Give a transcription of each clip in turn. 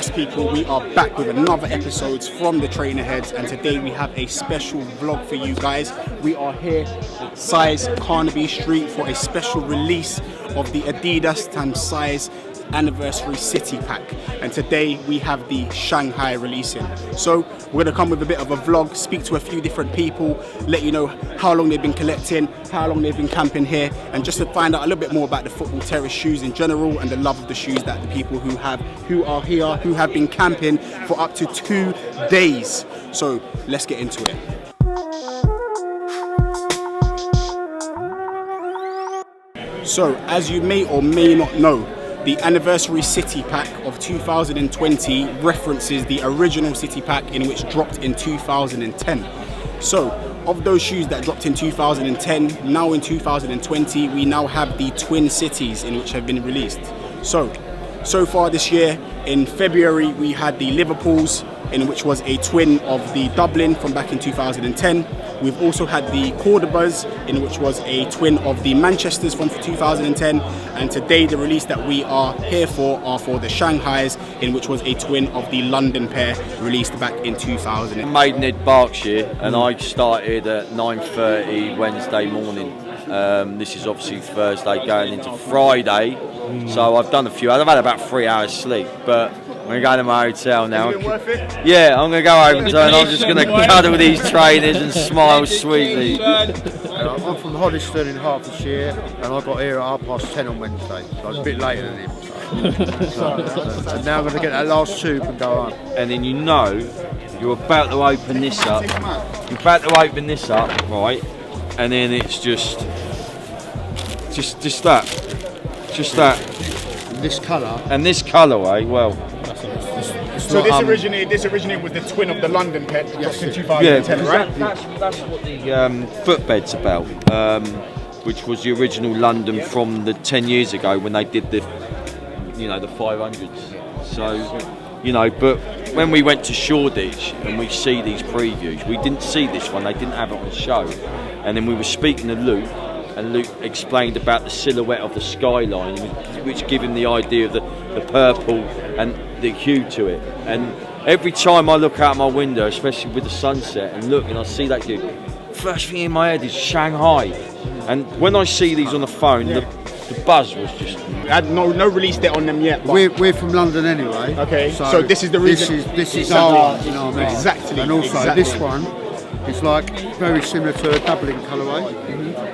Yes, people, we are back with another episode from the Trainerheadz, and today we have a special vlog for you guys. We are here at Size Carnaby Street for a special release of the Adidas and Size Anniversary City Pack, and today we have the Shanghai releasing. So we're going to come with a bit of a vlog, speak to a few different people, let you know how long they've been collecting, how long they've been camping here, and just to find out a little bit more about the football terrace shoes in general and the love of the shoes that the people who are here, who have been camping for up to 2 days. So let's get into it. So as you may or may not know, the Anniversary City Pack of 2020 references the original City Pack in which dropped in 2010. So, of those shoes that dropped in 2010, now in 2020, we now have the Twin Cities in which have been released. So far this year, in February, we had the Liverpools, in which was a twin of the Dublin from back in 2010. We've also had the Cordobas, in which was a twin of the Manchesters from 2010. And today the release that we are here for are for the Shanghais, in which was a twin of the London pair released back in 2000. Maidenhead, Berkshire, and I started at 9:30 Wednesday morning. This is obviously Thursday going into Friday. So I've done a few. I've had about 3 hours sleep, but I'm going to go to my hotel now. Is it worth it? Yeah, I'm going to go home and I'm just going to cuddle these trainers and smile sweetly. I'm from Hoddesdon in Hertfordshire, and I got here at 10:30 on Wednesday, so I was a bit later than him. So now I'm going to get that last tube and go home. And then you're about to open this up. You're about to open this up, right? And then it's just that. This colour. And this colourway, well. So this originated with the twin of the London pair dropped in 2010, right? That's what the footbed's about, which was the original London from the 10 years ago when they did the 500s. So, but when we went to Shoreditch and we see these previews, we didn't see this one. They didn't have it on show, and then we were speaking to Luke. And Luke explained about the silhouette of the skyline, which gave him the idea of the purple and the hue to it. And every time I look out my window, especially with the sunset, and look and I see that hue, first thing in my head is Shanghai. And when I see these on the phone, the buzz was just... Had no release date on them yet. We're from London anyway. Okay, so this is the reason. This is our one, you know what I mean? Exactly. And also this one is like very similar to a Dublin colourway.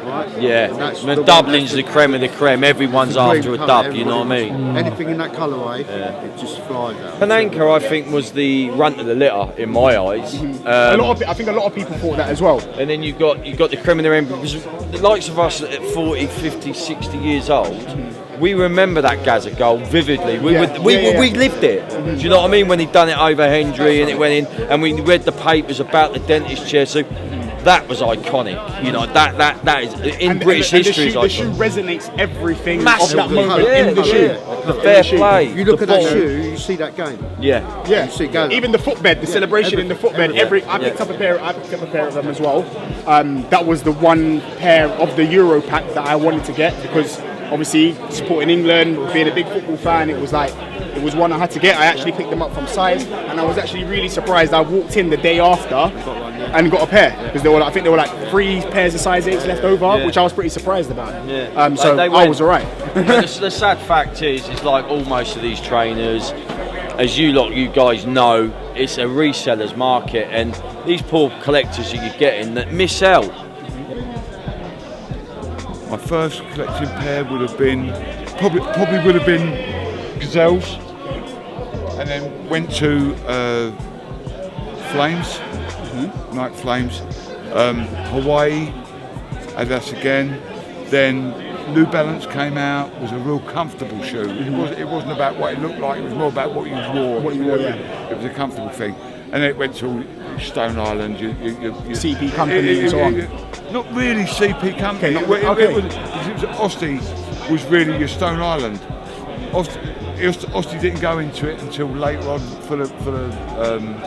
Right? Yeah, the Dublin's the creme of the creme. Everyone's after a dub, you know what I mean? Anything in that colourway, it just flies out. Panenka, I think, was the runt of the litter in my eyes. I think a lot of people thought that as well. And then you got the creme of the creme, because the likes of us at 40, 50, 60 years old, we remember that Gaza goal vividly. We lived it. Do you know what I mean? When he'd done it over Hendry and it went in, and we read the papers about the dentist chair. So that was iconic. You know, that is in British history. The shoe resonates everything massively. of that moment in the shoe. The fair play. You look at that shoe, you see that game. Yeah. You see Gaza. Even the footbed, the celebration in the footbed. I picked up a pair of them as well. That was the one pair of the Euro pack that I wanted to get, because obviously supporting England, being a big football fan, it was one I had to get. I actually picked them up from Size, and I was actually really surprised. I walked in the day after and got a pair, because I think there were like 3 pairs of size 8s left over, which I was pretty surprised about. Yeah. So I was alright. The sad fact is like all most of these trainers, as you guys know, it's a resellers market, and these poor collectors that you're getting that miss out. My first collecting pair would have been probably would have been Gazelles, and then went to Flames, Nike Flames, Hawaii, Adidas again. Then New Balance came out. Was a real comfortable shoe. It wasn't about what it looked like. It was more about what you wore. It was a comfortable thing. And then it went to Stone Island. CP Company and so on. Not really CP Company. Osti was really your Stone Island. Osti didn't go into it until later on for the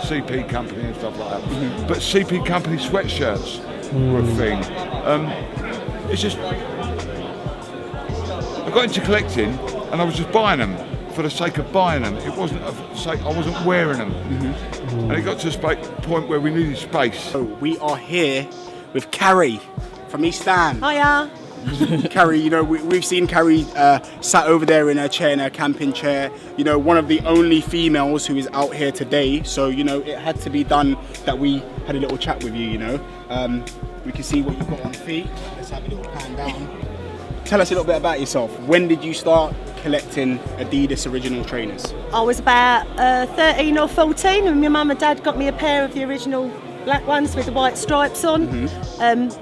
CP Company and stuff like that. But CP Company sweatshirts were a thing. It's just I got into collecting and I was just buying them for for the sake of buying them. It wasn't for the sake, I wasn't wearing them. And it got to a point where we needed space. So we are here with Carrie from East Ham. Hiya. Carrie, you know, we've seen Carrie sat over there in her chair, in her camping chair. You know, one of the only females who is out here today. So, you know, it had to be done that we had a little chat with you, you know. We can see what you've got on feet. Let's have a little pan down. Tell us a little bit about yourself. When did you start collecting Adidas original trainers? I was about 13 or 14 and my mum and dad got me a pair of the original black ones with the white stripes on,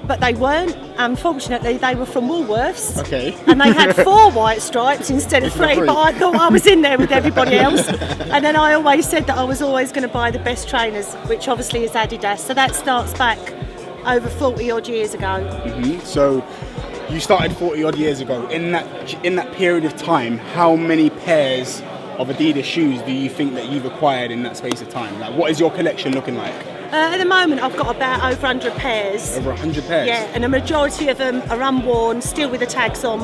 but they weren't. Unfortunately, they were from Woolworths. Okay. And they had 4 white stripes instead of 3, but I thought I was in there with everybody else. And then I always said that I was always going to buy the best trainers, which obviously is Adidas. So that starts back over 40 odd years ago. So you started 40 odd years ago. In that period of time, how many pairs of Adidas shoes do you think that you've acquired in that space of time? Like, what is your collection looking like? At the moment, I've got about over 100 pairs. Over 100 pairs? Yeah, and a majority of them are unworn, still with the tags on,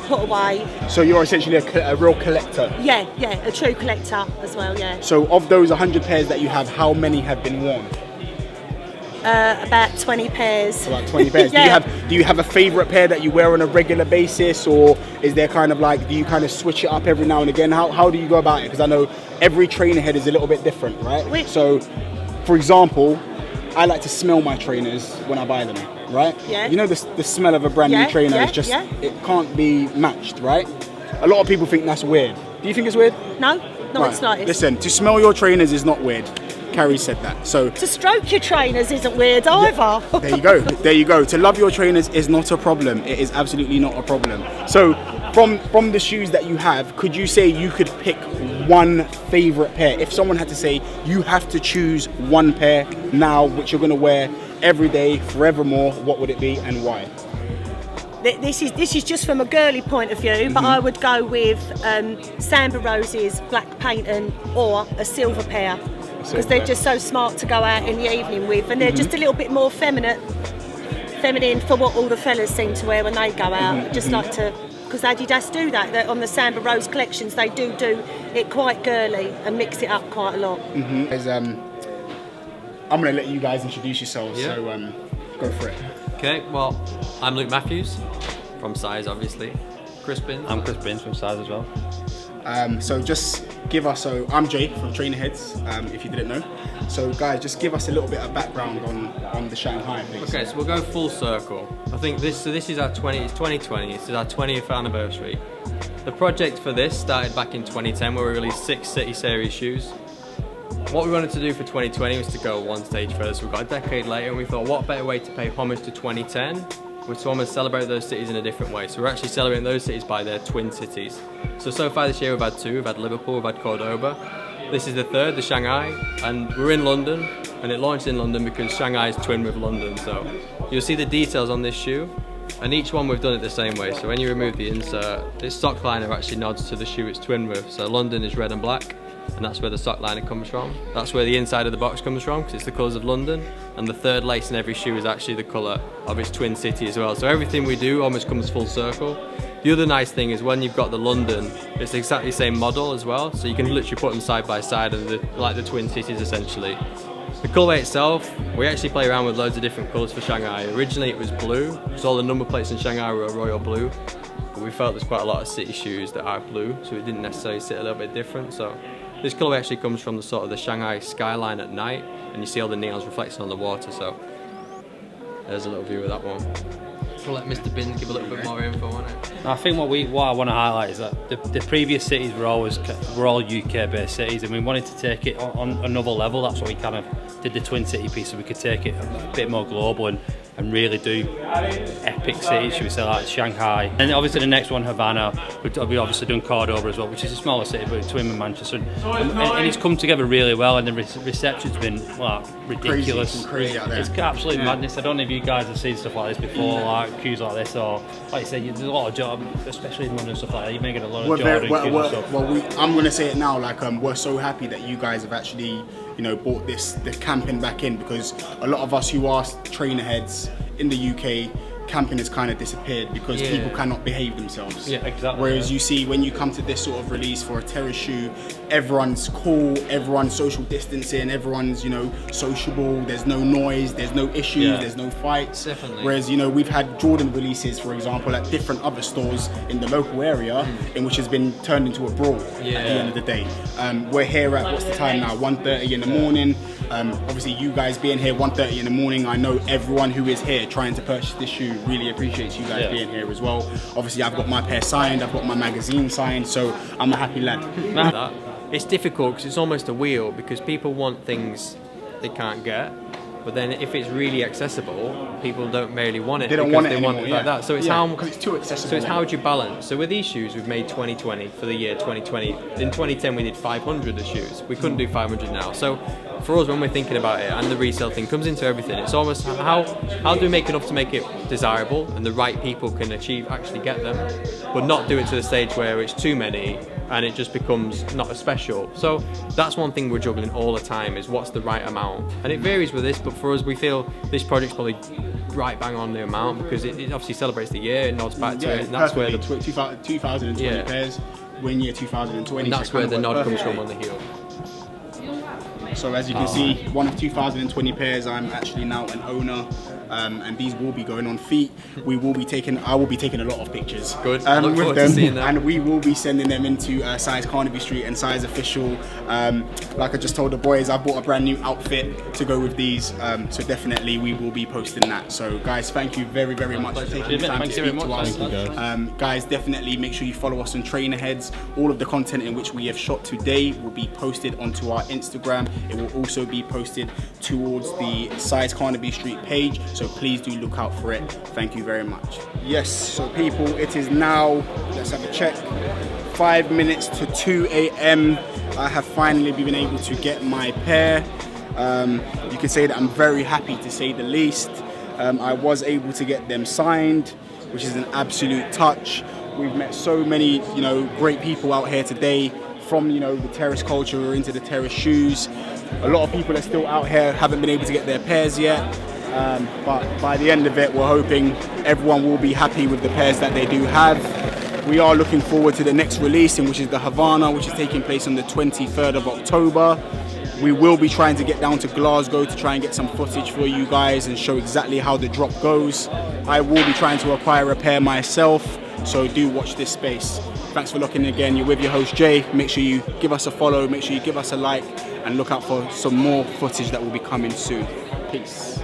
put away. So you're essentially a real collector? Yeah, a true collector as well, yeah. So of those 100 pairs that you have, how many have been worn? About 20 pairs. About 20 pairs. Yeah. Do you have a favourite pair that you wear on a regular basis, or is there kind of like, do you kind of switch it up every now and again? How do you go about it? Because I know every Trainerhead is a little bit different, right? So, for example, I like to smell my trainers when I buy them, right? Yeah. You know the smell of a brand new trainer is just, it can't be matched, right? A lot of people think that's weird. Do you think it's weird? No, not the slightest. Listen, to smell your trainers is not weird. Carrie said that. So to stroke your trainers isn't weird either. There you go. To love your trainers is not a problem. It is absolutely not a problem. So from the shoes that you have, could you say you could pick one favourite pair? If someone had to say you have to choose one pair now which you're going to wear every day forevermore, what would it be and why? This is just from a girly point of view, but I would go with Samba Rose's black patent or a silver pair, because they're just so smart to go out in the evening with, and they're just a little bit more feminine for what all the fellas seem to wear when they go out. Just like to, because Adidas do that on the Samba Rose collections, they do it quite girly and mix it up quite a lot. I'm going to let you guys introduce yourselves, so go for it. Okay, well, I'm Luke Matthews from Size, obviously. Chris Binns. I'm Chris Binns from Size as well. So just give us, I'm Jay from Trainerheadz, if you didn't know. So guys, just give us a little bit of background on the Shanghai, please. Okay, so we'll go full circle. I think this is our 2020, this is our 20th anniversary. The project for this started back in 2010 where we released 6 City Series shoes. What we wanted to do for 2020 was to go one stage further, so we got a decade later and we thought what better way to pay homage to 2010 was to almost celebrate those cities in a different way. So we're actually celebrating those cities by their twin cities. So far this year we've had 2, we've had Liverpool, we've had Cordoba. This is the 3rd, the Shanghai, and we're in London, and it launched in London because Shanghai is twin with London. So you'll see the details on this shoe, and each one we've done it the same way. So when you remove the insert, this sock liner actually nods to the shoe it's twin with. So London is red and black, and that's where the sock liner comes from. That's where the inside of the box comes from, because it's the colours of London, and the 3rd lace in every shoe is actually the colour of its twin city as well. So everything we do almost comes full circle. The other nice thing is when you've got the London, it's exactly the same model as well, so you can literally put them side by side and like the twin cities essentially. The colourway itself, we actually play around with loads of different colours for Shanghai. Originally it was blue, so all the number plates in Shanghai were royal blue, but we felt there's quite a lot of city shoes that are blue, so it didn't necessarily sit a little bit different. So this colourway actually comes from the sort of the Shanghai skyline at night, and you see all the neons reflecting on the water, so there's a little view of that one. We'll let Mr. Binns give a little bit more info on it. I think what I want to highlight is that the previous cities were all UK based cities, and we wanted to take it on another level. That's what we kind of did the twin city piece, so we could take it a bit more global and really do epic cities, should we say, like Shanghai. And obviously the next one, Havana, we've obviously done Cordoba as well, which is a smaller city but twin with Manchester, and it's come together really well, and the reception's been ridiculous. Crazy out there. It's absolute madness. I don't know if you guys have seen stuff like this before, like queues like this, or like you said, there's a lot of Jordan, especially in London and stuff like that. You're making a lot of Jordan queues and stuff. I'm going to say it now, like we're so happy that you guys have actually, brought the camping back in, because a lot of us who are Trainerheads in the UK camping has kind of disappeared because people cannot behave themselves. Yeah, exactly. Whereas you see when you come to this sort of release for a terrace shoe, everyone's cool, everyone's social distancing, everyone's, you know, sociable, there's no noise, there's no issues, there's no fights. Definitely. Whereas, you know, we've had Jordan releases, for example, at different other stores in the local area in which has been turned into a brawl at the end of the day. We're here at, what's the time now, 1:30 in the morning. Obviously you guys being here 1:30 in the morning, I know everyone who is here trying to purchase this shoe really appreciates you guys being here as well. Obviously I've got my pair signed, I've got my magazine signed, so I'm a happy lad. It's difficult because it's almost a wheel, because people want things they can't get, but then if it's really accessible, people don't really want it. They don't because want it they anymore, want it like that. So it's how, because it's too accessible. so it's how do you balance? So with these shoes, we've made 2020 for the year 2020. In 2010, we did 500 of shoes. We couldn't do 500 now. So for us, when we're thinking about it, and the resale thing comes into everything, it's almost how do we make enough to make it desirable and the right people can actually get them, but not do it to the stage where it's too many and it just becomes not as special. So that's one thing we're juggling all the time, is what's the right amount. And it varies with this, but for us, we feel this project's probably right bang on the amount, because it obviously celebrates the year, it nods back to it, and that's where the 2020 pairs, win year 2020. and that's where the nod comes from on the heel. So as you can see, one of 2020 pairs, I'm actually now an owner, and these will be going on feet. I will be taking a lot of pictures. Good. I look with forward them, to seeing that. and we will be sending them into size Carnaby Street and size official. Like I just told the boys, I bought a brand new outfit to go with these, so definitely we will be posting that. So guys, thank you very, very much for taking the time to speak to us. Guys, definitely make sure you follow us on Trainerheadz. All of the content in which we have shot today will be posted onto our Instagram. It will also be posted towards the size Carnaby Street page, so please do look out for it. Thank you very much. Yes, so people, it is now, let's have a check, 5 minutes to 2 a.m. I have finally been able to get my pair. You can say that I'm very happy, to say the least. I was able to get them signed, which is an absolute touch. We've met so many, you know, great people out here today, from, you know, the terrace culture or into the terrace shoes. A lot of people are still out here, haven't been able to get their pairs yet, but by the end of it, we're hoping everyone will be happy with the pairs that they do have. We are looking forward to the next release, which is the Havana, which is taking place on the 23rd of October. We will be trying to get down to Glasgow to try and get some footage for you guys and show exactly how the drop goes. I will be trying to acquire a pair myself, so do watch this space. Thanks for looking again. You're with your host Jay. Make sure you give us a follow, make sure you give us a like, and look out for some more footage that will be coming soon. Peace.